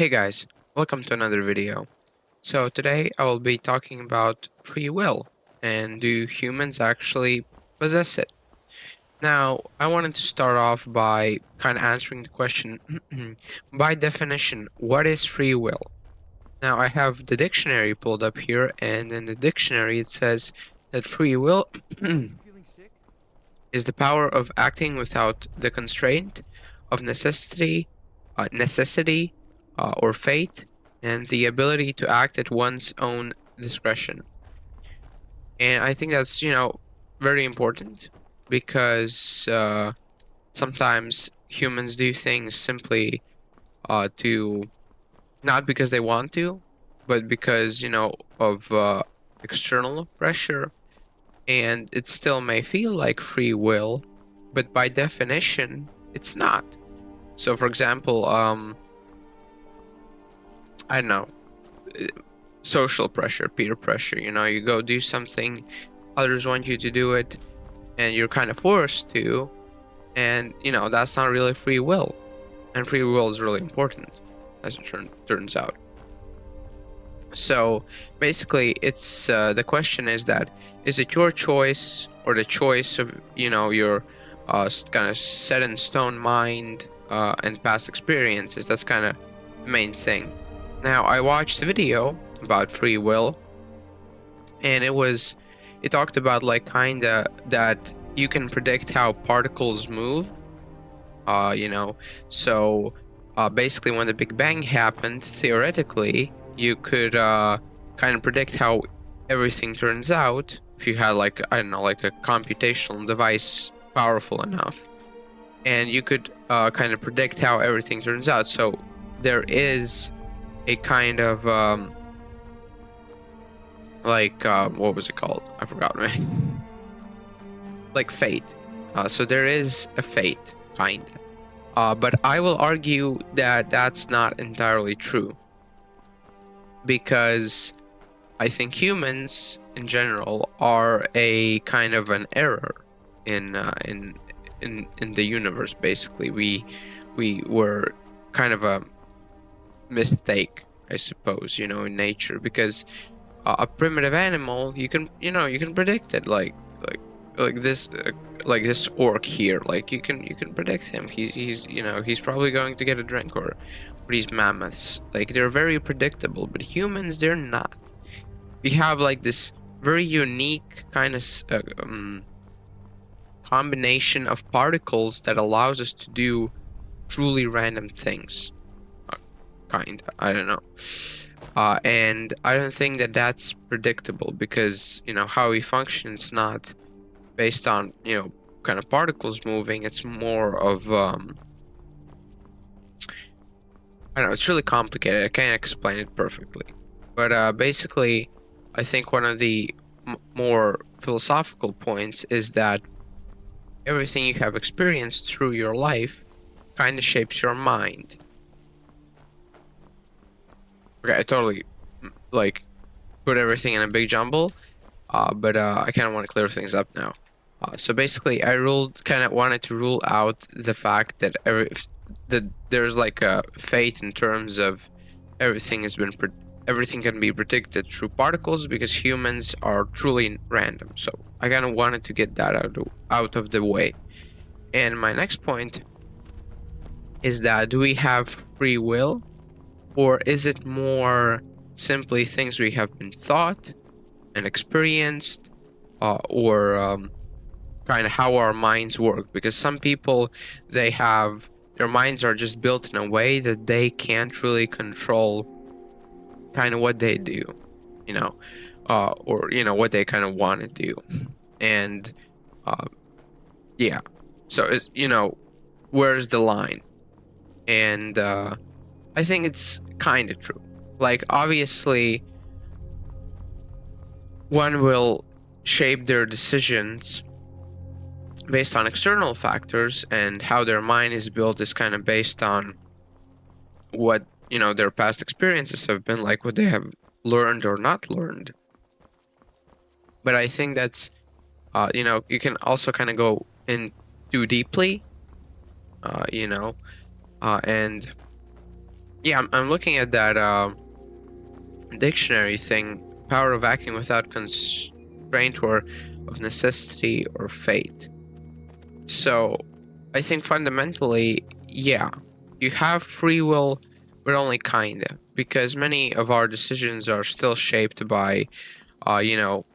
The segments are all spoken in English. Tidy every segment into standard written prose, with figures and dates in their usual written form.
Hey guys, welcome to another video. So today I will be talking about free will and do humans actually possess it? Now, I wanted to start off by kind of answering the question by definition, what is free will? Now, I have the dictionary pulled up here, and in the dictionary it says that free will is the power of acting without the constraint of necessity, or fate, and the ability to act at one's own discretion. And I think that's, very important because sometimes humans do things simply to not because they want to, but because, of external pressure. And it still may feel like free will, but by definition, it's not. So, for example, I don't know, uh, social pressure, peer pressure. You go do something, others want you to do it, and you're kind of forced to, and that's not really free will. And free will is really important, as it turns out. So basically, it's the question is that is it your choice or the choice of your kind of set in stone mind and past experiences? That's kind of the main thing. Now, I watched a video about free will, and it talked about like kinda that you can predict how particles move. Uh, you know, so basically, when the Big Bang happened, theoretically, you could kind of predict how everything turns out if you had like I don't know, like a computational device powerful enough, and you could kind of predict how everything turns out. So there is a kind of like what was it called? I forgot, man. Like fate. So there is a fate, kind. But I will argue that that's not entirely true because I think humans in general are a kind of an error in the universe. Basically, we were kind of a mistake, I suppose, in nature, because a primitive animal, you can predict it, like this like this orc here, like you can predict him. He's probably going to get a drink, or these mammoths, like they're very predictable, but humans, they're not. We have like this very unique kind of combination of particles that allows us to do truly random things, kind of, I don't know. And I don't think that that's predictable because how we function is not based on kind of particles moving. It's more of I don't know. It's really complicated. I can't explain it perfectly, but basically, I think one of the more philosophical points is that everything you have experienced through your life kind of shapes your mind. Okay, I totally like put everything in a big jumble, but I kind of want to clear things up now. So basically, I wanted to rule out the fact that that there's like a fate in terms of everything has been everything can be predicted through particles because humans are truly random. So I kind of wanted to get that out of the way. And my next point is that do we have free will, or is it more simply things we have been taught and experienced, or kind of how our minds work? Because some people, their minds are just built in a way that they can't really control kind of what they do, you know, or what they kind of want to do. And uh, yeah, so is where's the line? And I think it's kind of true. Like, obviously, one will shape their decisions based on external factors, and how their mind is built is kind of based on what their past experiences have been like, what they have learned or not learned. But I think that's you can also kind of go in too deeply, uh, you know and Yeah, I'm looking at that dictionary thing. Power of acting without constraint or of necessity or fate. So I think fundamentally, yeah, you have free will, but only kinda, because many of our decisions are still shaped by,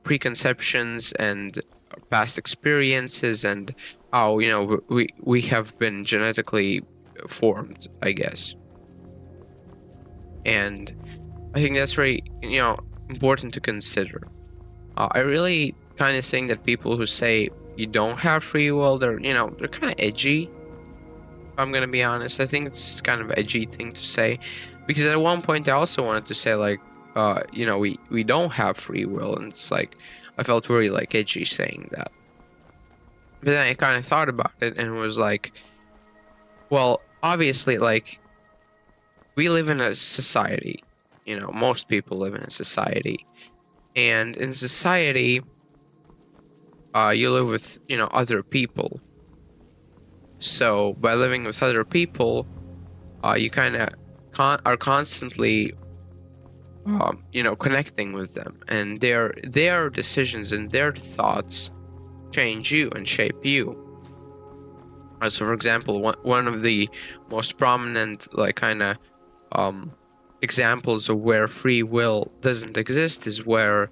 preconceptions and past experiences and how, we have been genetically formed, I guess. And I think that's very, important to consider. I really kind of think that people who say you don't have free will, they're kind of edgy. If I'm gonna be honest, I think it's kind of edgy thing to say, because at one point I also wanted to say like, we don't have free will, and it's like I felt very like edgy saying that. But then I kind of thought about it and was like, well, obviously, like we live in a society. Most people live in a society, and in society, you live with other people. So by living with other people, you kind of are constantly connecting with them, and their decisions and their thoughts change you and shape you. So for example, one of the most prominent like kind of um examples of where free will doesn't exist is where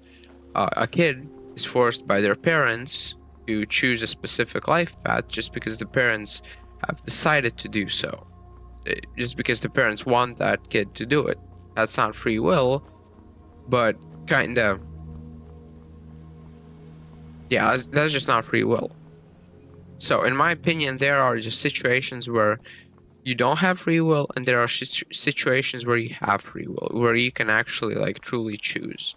a kid is forced by their parents to choose a specific life path just because the parents have decided to do so. Just because the parents want that kid to do it. That's not free will, but kind of, yeah, that's just not free will. So, in my opinion, there are just situations where you don't have free will, and there are situations where you have free will, where you can actually like truly choose.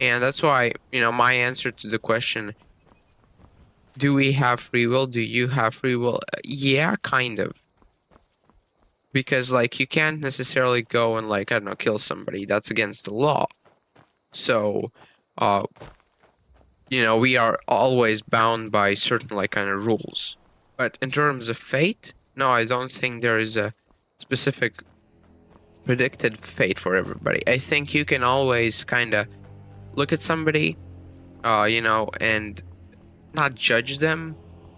And that's why, my answer to the question, do we have free will? Do you have free will? Yeah, kind of. Because like you can't necessarily go and like, I don't know, kill somebody. That's against the law. So, uh, we are always bound by certain like kind of rules. But in terms of fate, no, I don't think there is a specific predicted fate for everybody. I think you can always kind of look at somebody, and not judge them,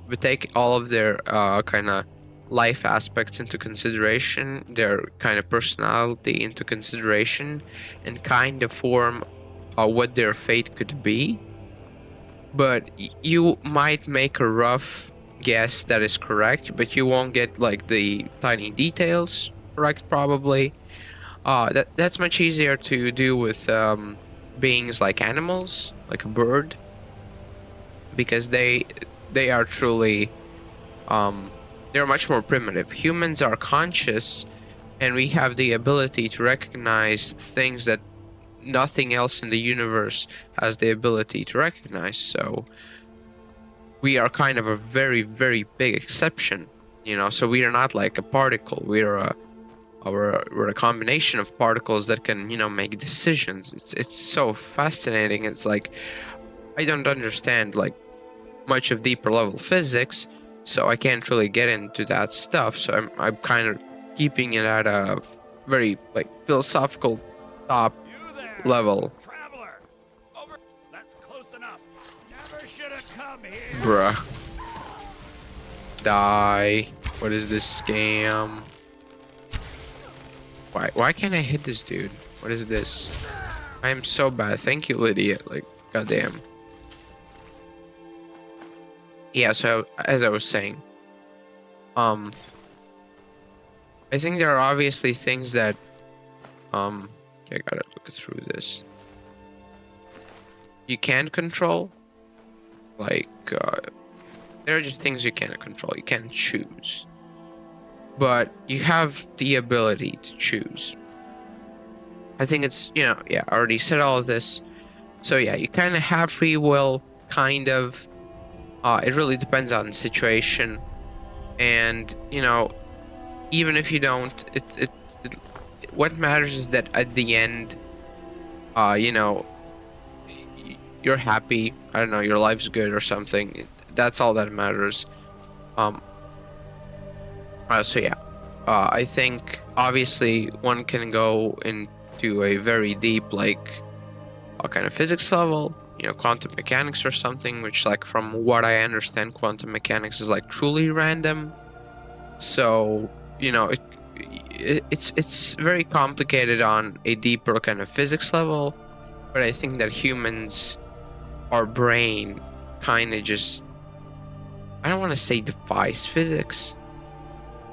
but take all of their kind of life aspects into consideration, their kind of personality into consideration, and kind of form what their fate could be. But you might make a rough guess that is correct, but you won't get like the tiny details correct probably. That's much easier to do with beings like animals, like a bird, because they are truly um they're much more primitive. Humans are conscious, and we have the ability to recognize things that nothing else in the universe has the ability to recognize. So we are kind of a very, very big exception, so we are not like a particle. We're a combination of particles that can, make decisions. It's so fascinating. It's like I don't understand like much of deeper level physics, so I can't really get into that stuff. So I'm kind of keeping it at a very like philosophical top You there, level. traveler. Over. That's close enough. Never should have come here. Bruh. Die. What is this scam? Why can't I hit this dude? What is this? I am so bad. Thank you, Lydia. Like, goddamn. Yeah, so as I was saying, um, I think there are obviously things that, okay, I gotta look through this. You can control, like, there are just things you can't control. You can't choose, but you have the ability to choose. I think it's, yeah, I already said all of this. So yeah, you kind of have free will, kind of. It really depends on the situation, and even if you don't, it what matters is that at the end, you know, you're happy. I don't know, your life's good or something. That's all that matters. Um. So yeah. I think obviously one can go into a very deep, like, kind of physics level, quantum mechanics or something, which, like, from what I understand, quantum mechanics is like truly random. So, it's very complicated on a deeper kind of physics level, but I think that humans, our brain, kind of just, I don't want to say defies physics,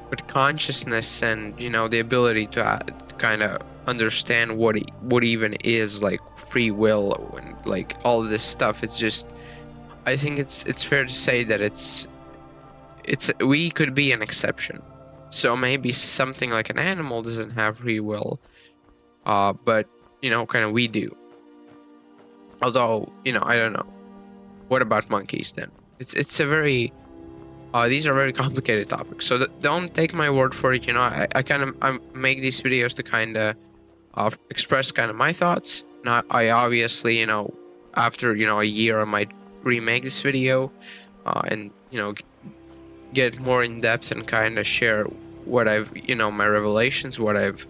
but consciousness and the ability to kind of understand what even is like free will and like all of this stuff. It's just, I think it's fair to say that it's we could be an exception. So maybe something like an animal doesn't have free will, but kind of we do. Although I don't know. What about monkeys then? It's a very these are very complicated topics. So don't take my word for it. I kind of I make these videos to kind of express kind of my thoughts. Not I obviously after a year I might remake this video and get more in depth and kind of share what I've my revelations, what I've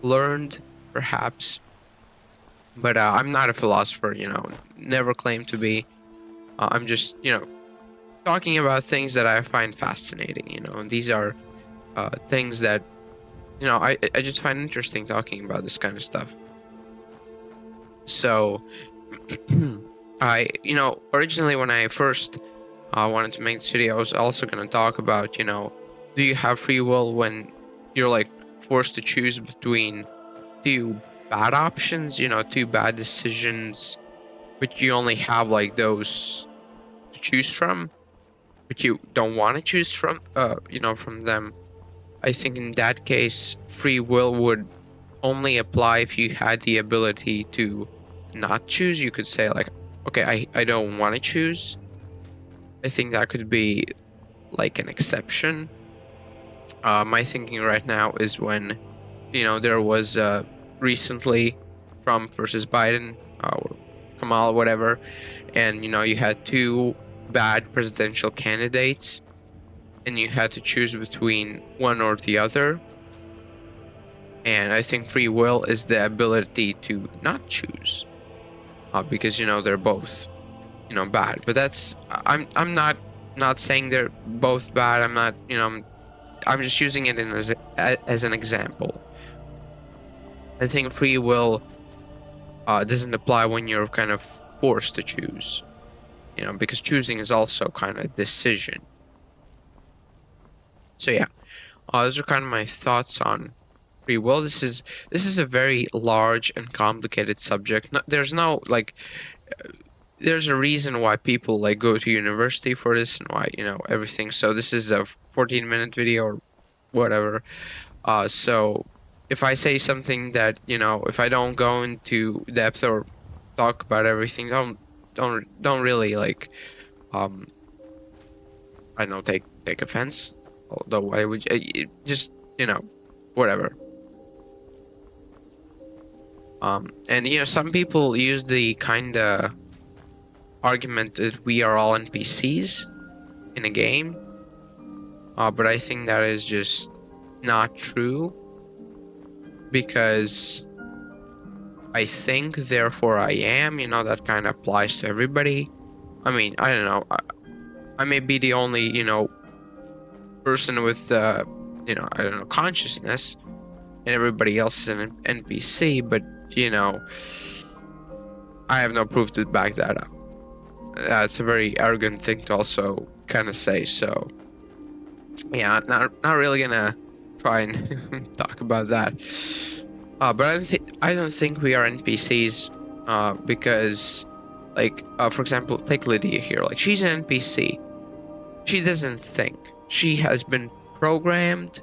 learned perhaps. But I'm not a philosopher. Never claimed to be. I'm just talking about things that I find fascinating. And these are things that I just find interesting talking about this kind of stuff. So I originally when I first wanted to make this video, I was also going to talk about do you have free will when you're like forced to choose between two bad options, two bad decisions, but you only have like those to choose from, but you don't want to choose from from them. I think in that case free will would only apply if you had the ability to not choose. You could say like, okay, I don't want to choose. I think that could be like an exception. My thinking right now is when there was recently Trump versus Biden or Kamala, whatever, and you had two bad presidential candidates and you had to choose between one or the other. And I think free will is the ability to not choose because they're both bad. But that's I'm not saying they're both bad. I'm not I'm just using it as an example. I think free will doesn't apply when you're kind of forced to choose, because choosing is also kind of a decision. So yeah, those are kind of my thoughts on free will. This is a very large and complicated subject. There's no like, there's a reason why people like go to university for this and why everything. So this is a 14-minute video or whatever. So if I say something that if I don't go into depth or talk about everything, don't really like I don't know, take offense. Although I would just whatever. And some people use the kind of argument that we are all NPCs in a game, but I think that is just not true, because I think therefore I am, that kind of applies to everybody. I mean, I don't know, I may be the only person with I don't know, consciousness, and everybody else is an NPC, but I have no proof to back that up. It's a very arrogant thing to also kind of say. So yeah, not really gonna try and talk about that. But I don't think we are NPCs, because like for example, take Lydia here. Like, she's an NPC. She doesn't think. She has been programmed,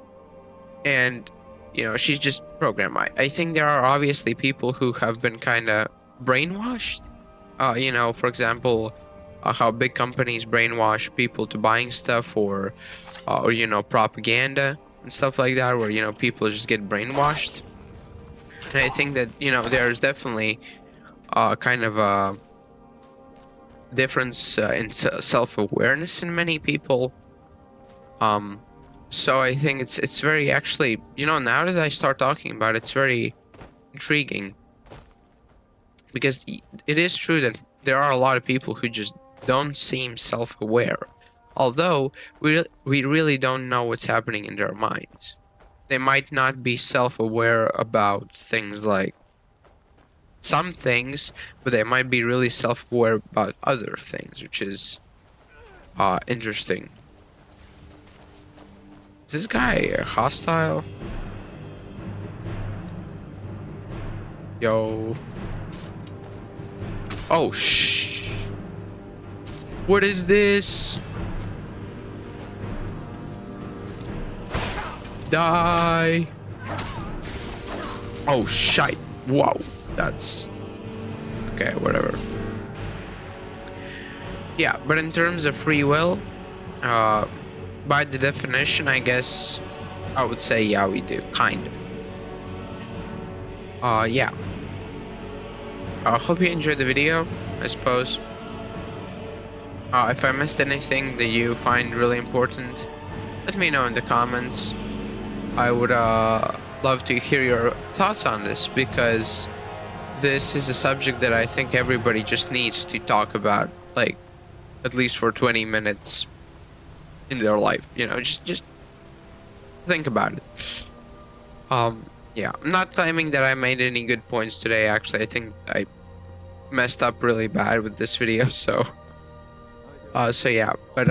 and she's just programmed. I think there are obviously people who have been kind of brainwashed. For example, how big companies brainwash people to buying stuff, or propaganda and stuff like that, where people just get brainwashed. And I think that there's definitely kind of a difference in self-awareness in many people. So I think it's very actually, now that I start talking about it, it's very intriguing because it is true that there are a lot of people who just don't seem self-aware, although we really don't know what's happening in their minds. They might not be self-aware about things like some things, but they might be really self-aware about other things, which is interesting. Is this guy hostile? Yo. Oh, shh. What is this? Die. Oh, shite. Whoa. That's... Okay, whatever. Yeah, but in terms of free will, by the definition, I guess I would say, yeah, we do. Kind of. Yeah. I hope you enjoyed the video, I suppose. If I missed anything that you find really important, let me know in the comments. I would love to hear your thoughts on this, because this is a subject that I think everybody just needs to talk about, like, at least for 20 minutes in their life. Just think about it. Yeah, I'm not claiming that I made any good points today. Actually, I think I messed up really bad with this video, so yeah, but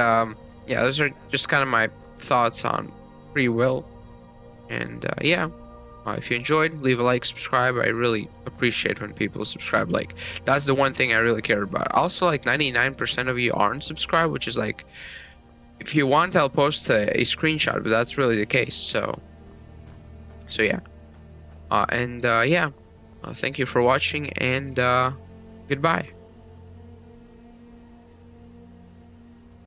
yeah, those are just kind of my thoughts on free will. And yeah, if you enjoyed, leave a like, subscribe. I really appreciate when people subscribe. Like, that's the one thing I really care about. Also, like, 99% of you aren't subscribed, which is like, if you want, I'll post a screenshot, but that's really the case. So yeah, and yeah, thank you for watching, and goodbye.